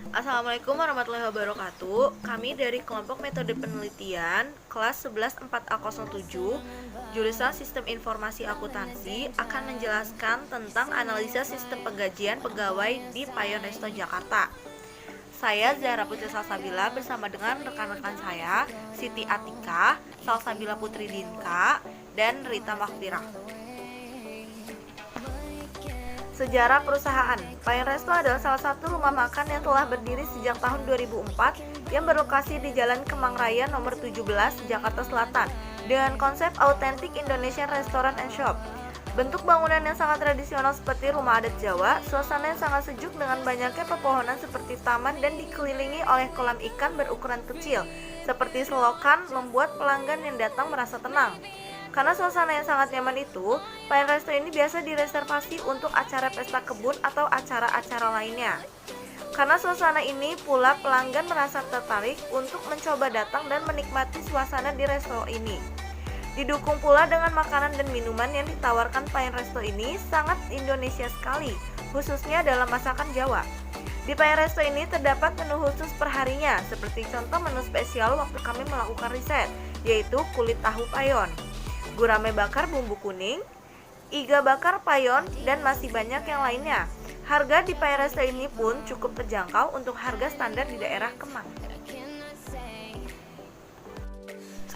Assalamualaikum warahmatullahi wabarakatuh. Kami dari kelompok metode penelitian kelas 11 4A07 jurusan Sistem Informasi Akuntansi akan menjelaskan tentang analisa sistem penggajian pegawai di Payon Resto Jakarta. Saya Zahra Putri Salsabila bersama dengan rekan-rekan saya Siti Atika, Salsabila Putri Dinka, dan Rita Makfirah. Sejarah perusahaan. Payon Resto adalah salah satu rumah makan yang telah berdiri sejak tahun 2004 yang berlokasi di Jalan Kemang Raya nomor 17, Jakarta Selatan dengan konsep Authentic Indonesian Restaurant and Shop. Bentuk bangunan yang sangat tradisional seperti rumah adat Jawa, suasana yang sangat sejuk dengan banyaknya pepohonan seperti taman dan dikelilingi oleh kolam ikan berukuran kecil seperti selokan membuat pelanggan yang datang merasa tenang. Karena suasana yang sangat nyaman itu, Payon Resto ini biasa direservasi untuk acara pesta kebun atau acara-acara lainnya. Karena suasana ini pula pelanggan merasa tertarik untuk mencoba datang dan menikmati suasana di resto ini. Didukung pula dengan makanan dan minuman yang ditawarkan Payon Resto ini sangat Indonesia sekali, khususnya dalam masakan Jawa. Di Payon Resto ini terdapat menu khusus perharinya, seperti contoh menu spesial waktu kami melakukan riset, yaitu kulit tahu payon, gurame bakar bumbu kuning, iga bakar payon, dan masih banyak yang lainnya. Harga di Payon Resto ini pun cukup terjangkau untuk harga standar di daerah Kemang.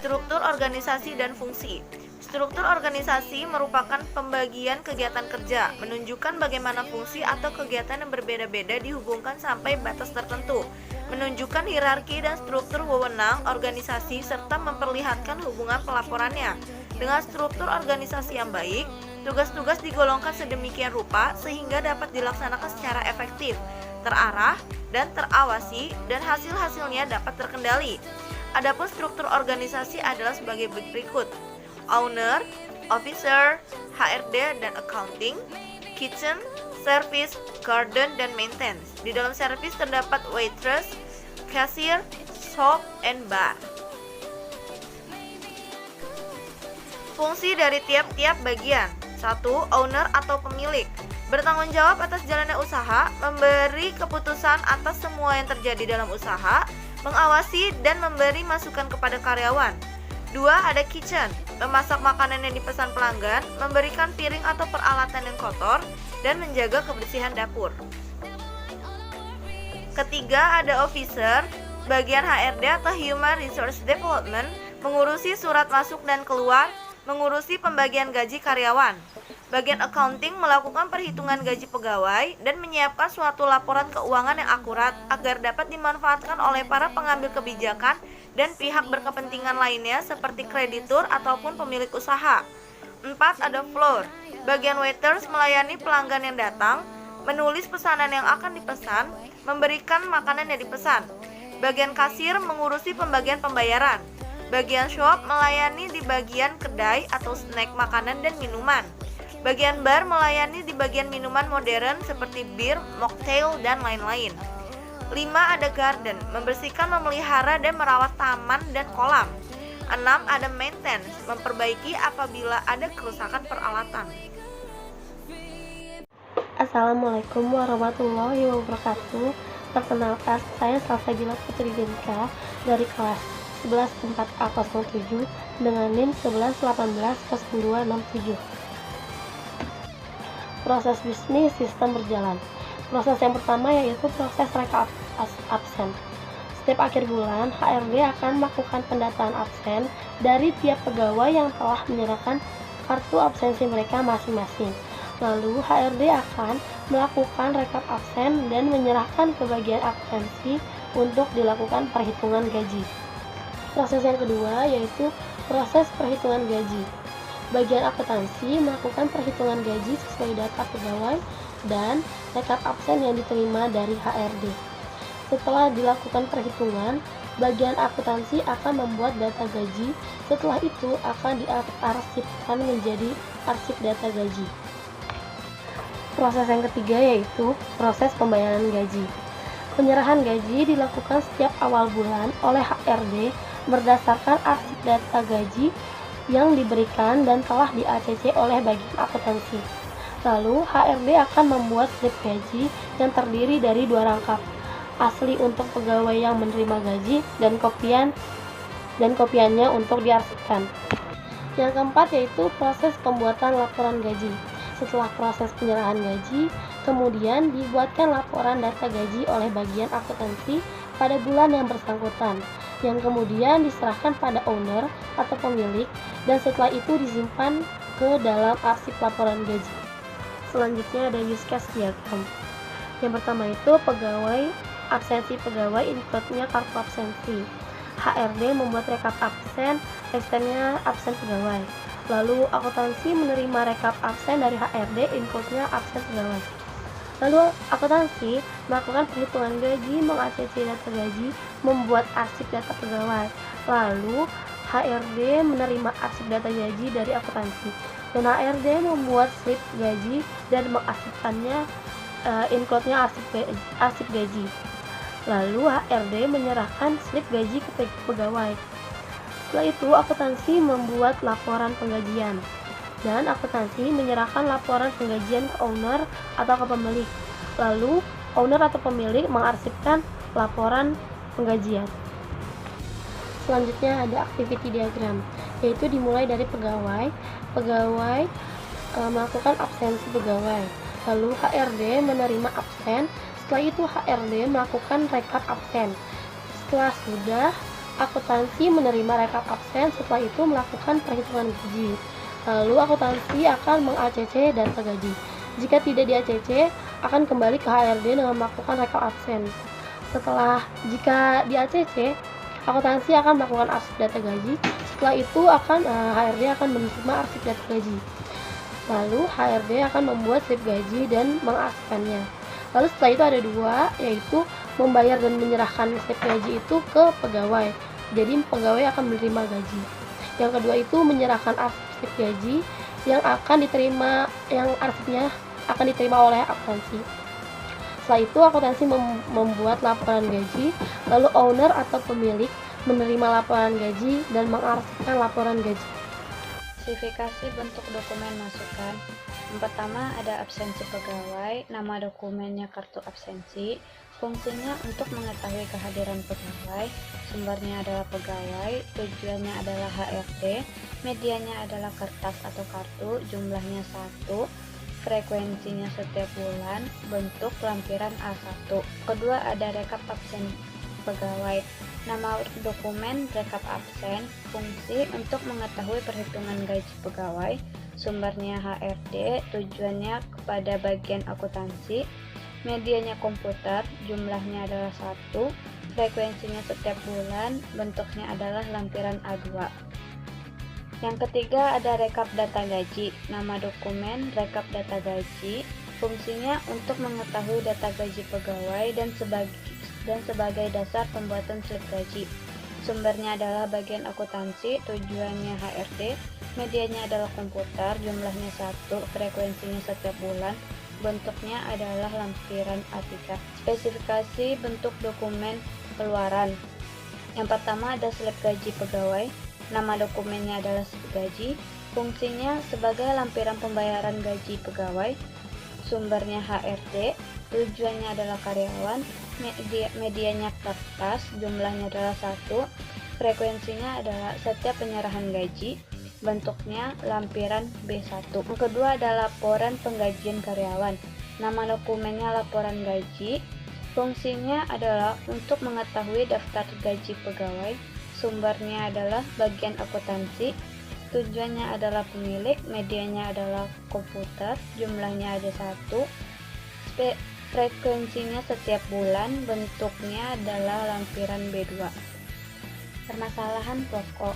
Struktur organisasi dan fungsi. Struktur organisasi merupakan pembagian kegiatan kerja, menunjukkan bagaimana fungsi atau kegiatan yang berbeda-beda dihubungkan sampai batas tertentu, menunjukkan hierarki dan struktur wewenang organisasi serta memperlihatkan hubungan pelaporannya. Dengan struktur organisasi yang baik, tugas-tugas digolongkan sedemikian rupa sehingga dapat dilaksanakan secara efektif, terarah, dan terawasi, dan hasil-hasilnya dapat terkendali. Adapun struktur organisasi adalah sebagai berikut: owner, officer, HRD dan accounting, kitchen, service, garden, dan maintenance. Di dalam service terdapat waitress, cashier, shop, and bar. Fungsi dari tiap-tiap bagian. 1. Owner atau pemilik bertanggung jawab atas jalannya usaha, memberi keputusan atas semua yang terjadi dalam usaha, mengawasi dan memberi masukan kepada karyawan. 2. Ada kitchen, memasak makanan yang dipesan pelanggan, memberikan piring atau peralatan yang kotor, dan menjaga kebersihan dapur. Ketiga, ada officer, bagian HRD atau Human Resource Development, mengurusi surat masuk dan keluar, mengurusi pembagian gaji karyawan. Bagian accounting melakukan perhitungan gaji pegawai dan menyiapkan suatu laporan keuangan yang akurat agar dapat dimanfaatkan oleh para pengambil kebijakan dan pihak berkepentingan lainnya seperti kreditur ataupun pemilik usaha. 4. Ada floor. Bagian waiters melayani pelanggan yang datang, menulis pesanan yang akan dipesan, memberikan makanan yang dipesan. Bagian kasir mengurusi pembagian pembayaran. Bagian shop melayani di bagian kedai atau snack makanan dan minuman. Bagian bar melayani di bagian minuman modern seperti bir, mocktail, dan lain-lain. 5. Ada garden, membersihkan, memelihara, dan merawat taman dan kolam. 6. Ada maintenance, memperbaiki apabila ada kerusakan peralatan. Assalamualaikum warahmatullahi wabarakatuh. Perkenalkan, saya Salsabila Putri Dinka dari kelas 11 4A07 dengan NIM 11180267. Proses bisnis sistem berjalan. Proses yang pertama yaitu proses rekap absen. Setiap akhir bulan, HRD akan melakukan pendataan absen dari tiap pegawai yang telah menyerahkan kartu absensi mereka masing-masing. Lalu HRD akan melakukan rekap absen dan menyerahkan ke bagian absensi untuk dilakukan perhitungan gaji. Proses yang kedua yaitu proses perhitungan gaji. Bagian akuntansi melakukan perhitungan gaji sesuai data pegawai dan rekap absen yang diterima dari HRD. Setelah dilakukan perhitungan, bagian akuntansi akan membuat data gaji. Setelah itu akan diarsipkan menjadi arsip data gaji. Proses yang ketiga yaitu proses pembayaran gaji. Penyerahan gaji dilakukan setiap awal bulan oleh HRD berdasarkan arsip data gaji yang diberikan dan telah di-ACC oleh bagian akuntansi. Lalu HRD akan membuat slip gaji yang terdiri dari 2 rangkap. asli untuk pegawai yang menerima gaji dan kopiannya untuk diarsipkan. Yang keempat yaitu proses pembuatan laporan gaji. Setelah proses penyerahan gaji, kemudian dibuatkan laporan data gaji oleh bagian akuntansi pada bulan yang bersangkutan, yang kemudian diserahkan pada owner atau pemilik, dan setelah itu disimpan ke dalam arsip laporan gaji. Selanjutnya ada use case diagram. Yang pertama itu absensi pegawai, include-nya kartu absensi. HRD membuat rekap absen, extend-nya absen pegawai. Lalu akuntansi menerima rekap absen dari HRD, include-nya absen pegawai. Lalu akuntansi melakukan perhitungan gaji, meng-ACC data gaji, membuat arsip data pegawai. Lalu HRD menerima arsip data gaji dari akuntansi, dan HRD membuat slip gaji dan mengarsipkannya, include-nya arsip gaji. Lalu HRD menyerahkan slip gaji ke pegawai. Setelah itu akuntansi membuat laporan penggajian, dan akuntansi menyerahkan laporan penggajian ke owner atau ke pemilik. Lalu owner atau pemilik mengarsipkan laporan penggajian. Selanjutnya ada activity diagram, yaitu dimulai dari pegawai melakukan absensi pegawai. Lalu HRD menerima absen. Setelah itu HRD melakukan rekap absen. Setelah sudah, akuntansi menerima rekap absen. Setelah itu melakukan perhitungan gaji. Lalu akuntansi akan meng-ACC data gaji. Jika tidak di-ACC, akan kembali ke HRD dengan melakukan rekap absen. Jika di-ACC, akuntansi akan melakukan arsip data gaji. Setelah itu HRD akan menerima arsip data gaji. Lalu HRD akan membuat slip gaji dan mengarsipkannya. Lalu setelah itu ada dua, yaitu membayar dan menyerahkan slip gaji itu ke pegawai. Jadi pegawai akan menerima gaji. Yang kedua itu menyerahkan arsip slip gaji yang arsipnya akan diterima oleh akuntansi. Setelah itu akuntansi membuat laporan gaji, lalu owner atau pemilik menerima laporan gaji dan mengarsipkan laporan gaji. Spesifikasi bentuk dokumen masukan. Yang pertama ada absensi pegawai, nama dokumennya kartu absensi, fungsinya untuk mengetahui kehadiran pegawai, sumbernya adalah pegawai, tujuannya adalah HRD, medianya adalah kertas atau kartu, jumlahnya 1, frekuensinya setiap bulan, bentuk lampiran A1. Kedua ada rekap absen pegawai, nama dokumen rekap absen, fungsi untuk mengetahui perhitungan gaji pegawai, sumbernya HRD, tujuannya kepada bagian akuntansi, medianya komputer, jumlahnya adalah 1, frekuensinya setiap bulan, bentuknya adalah lampiran A2. Yang ketiga ada rekap data gaji, nama dokumen rekap data gaji, fungsinya untuk mengetahui data gaji pegawai dan sebagai dasar pembuatan slip gaji. Sumbernya adalah bagian akuntansi, tujuannya HRD, medianya adalah komputer, jumlahnya 1, frekuensinya setiap bulan, bentuknya adalah lampiran A3. Spesifikasi bentuk dokumen keluaran. Yang pertama ada slip gaji pegawai, nama dokumennya adalah slip gaji, fungsinya sebagai lampiran pembayaran gaji pegawai, sumbernya HRD, tujuannya adalah karyawan, medianya kertas, jumlahnya adalah 1, frekuensinya adalah setiap penyerahan gaji, bentuknya lampiran B1. Yang kedua ada laporan penggajian karyawan, nama dokumennya laporan gaji, fungsinya adalah untuk mengetahui daftar gaji pegawai, sumbernya adalah bagian akuntansi, tujuannya adalah pemilik, medianya adalah komputer, jumlahnya ada 1, frekuensinya setiap bulan, bentuknya adalah lampiran B2. Permasalahan pokok.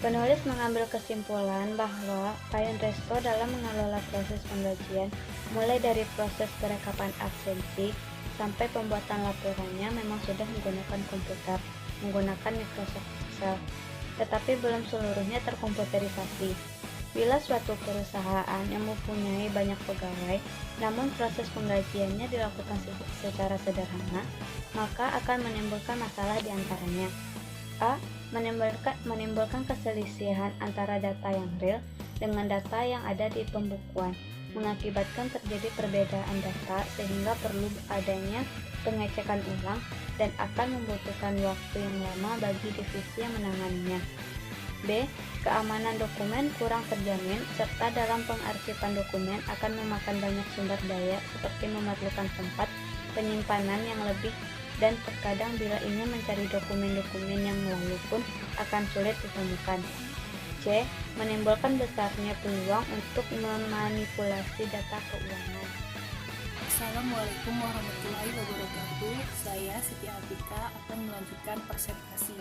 Penulis mengambil kesimpulan bahwa Payung Resto dalam mengelola proses penggajian, mulai dari proses perekapan absensi sampai pembuatan laporannya memang sudah menggunakan komputer, menggunakan Microsoft Excel, tetapi belum seluruhnya terkomputerisasi. Bila suatu perusahaan yang mempunyai banyak pegawai, namun proses penggajiannya dilakukan secara sederhana, maka akan menimbulkan masalah di antaranya. A. Menimbulkan keselisihan antara data yang real dengan data yang ada di pembukuan. mengakibatkan terjadi perbedaan data sehingga perlu adanya pengecekan ulang dan akan membutuhkan waktu yang lama bagi divisi yang menanganinya. B. Keamanan dokumen kurang terjamin, serta dalam pengarsipan dokumen akan memakan banyak sumber daya seperti memerlukan tempat penyimpanan yang lebih dan terkadang bila ingin mencari dokumen-dokumen yang lalu pun akan sulit ditemukan. C. Menimbulkan besarnya peluang untuk memanipulasi data keuangan. Assalamualaikum warahmatullahi wabarakatuh. Saya Siti Atika akan melanjutkan presentasi.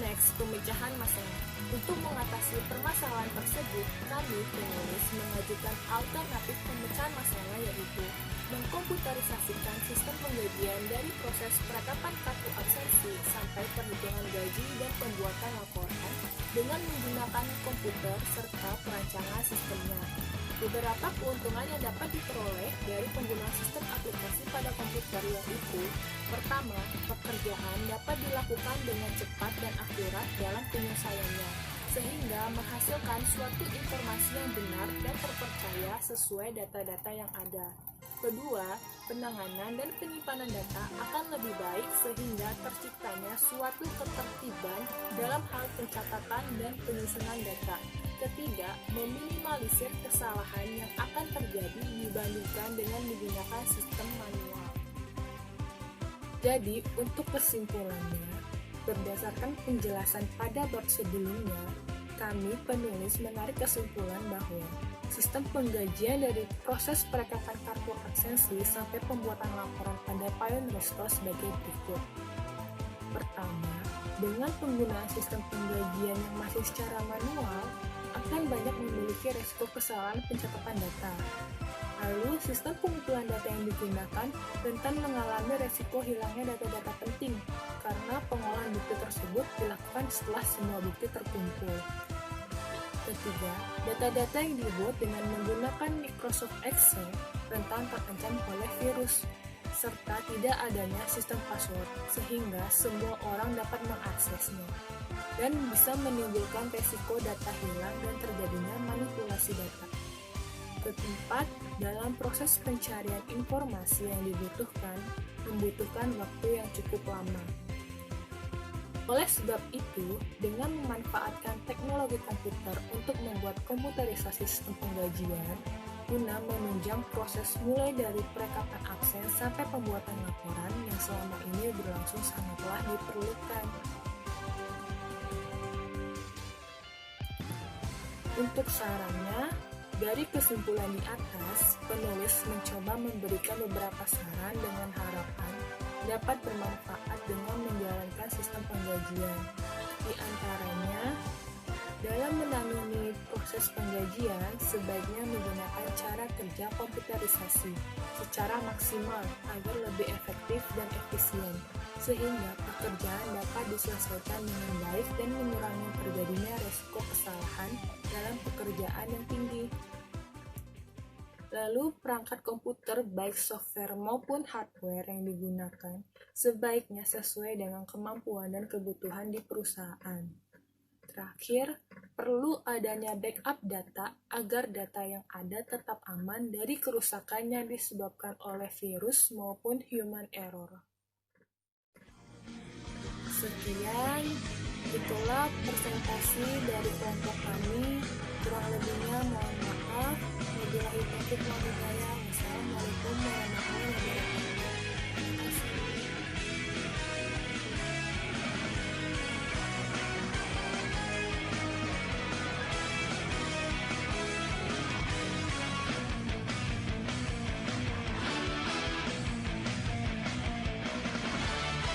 Next, pemecahan masalah. Untuk mengatasi permasalahan tersebut, kami penulis mengajukan alternatif pemecahan masalah, yaitu mengkomputerisasikan sistem penggajian dari proses penetapan kartu absensi sampai perhitungan gaji dan pembuatan laporan dengan menggunakan komputer serta perancangan sistemnya. Beberapa keuntungan yang dapat diperoleh dari penggunaan sistem aplikasi pada komputer yaitu: pertama, pekerjaan dapat dilakukan dengan cepat dan akurat dalam penyelesaiannya, sehingga menghasilkan suatu informasi yang benar dan terpercaya sesuai data-data yang ada. Kedua, penanganan dan penyimpanan data akan lebih baik sehingga terciptanya suatu ketertiban dalam hal pencatatan dan penyusunan data. Ketiga, meminimalisir kesalahan yang akan terjadi dibandingkan dengan menggunakan sistem manual. Jadi, untuk kesimpulannya, berdasarkan penjelasan pada bab sebelumnya, kami penulis menarik kesimpulan bahwa sistem penggajian dari proses perekapan kartu absensi sampai pembuatan laporan pada Payung Resto sebagai berikut. Pertama, dengan penggunaan sistem penggajian yang masih secara manual, akan banyak memiliki resiko kesalahan pencatatan data. Lalu, sistem pengumpulan data yang digunakan rentan mengalami resiko hilangnya data-data penting, karena pengolahan bukti tersebut dilakukan setelah semua bukti terkumpul. Ketiga, data-data yang dibuat dengan menggunakan Microsoft Excel rentan terancam oleh virus, serta tidak adanya sistem password, sehingga semua orang dapat mengaksesnya, dan bisa menimbulkan resiko data hilang dan terjadinya manipulasi data. Keempat, dalam proses pencarian informasi yang membutuhkan waktu yang cukup lama. Oleh sebab itu, dengan memanfaatkan teknologi komputer untuk membuat komputerisasi sistem penggajian, guna menunjang proses mulai dari perekapan absen sampai pembuatan laporan yang selama ini berlangsung sangatlah diperlukan. Untuk sarannya, dari kesimpulan di atas, penulis mencoba memberikan beberapa saran dengan harapan dapat bermanfaat dengan menjalankan sistem penggajian. Di antaranya, dalam menangani proses penggajian, sebaiknya menggunakan cara kerja komputerisasi secara maksimal agar lebih efektif dan efisien, sehingga pekerjaan dapat diselesaikan dengan baik dan mengurangi terjadinya risiko kesalahan dalam pekerjaan yang tinggi. Lalu, perangkat komputer baik software maupun hardware yang digunakan sebaiknya sesuai dengan kemampuan dan kebutuhan di perusahaan. Terakhir, perlu adanya backup data agar data yang ada tetap aman dari kerusakan yang disebabkan oleh virus maupun human error. Sekian, itulah presentasi dari kelompok kami. Kurang lebihnya mohon maaf. Wabillahi taufiq wal hidayah. Wassalamualaikum warahmatullahi wabarakatuh.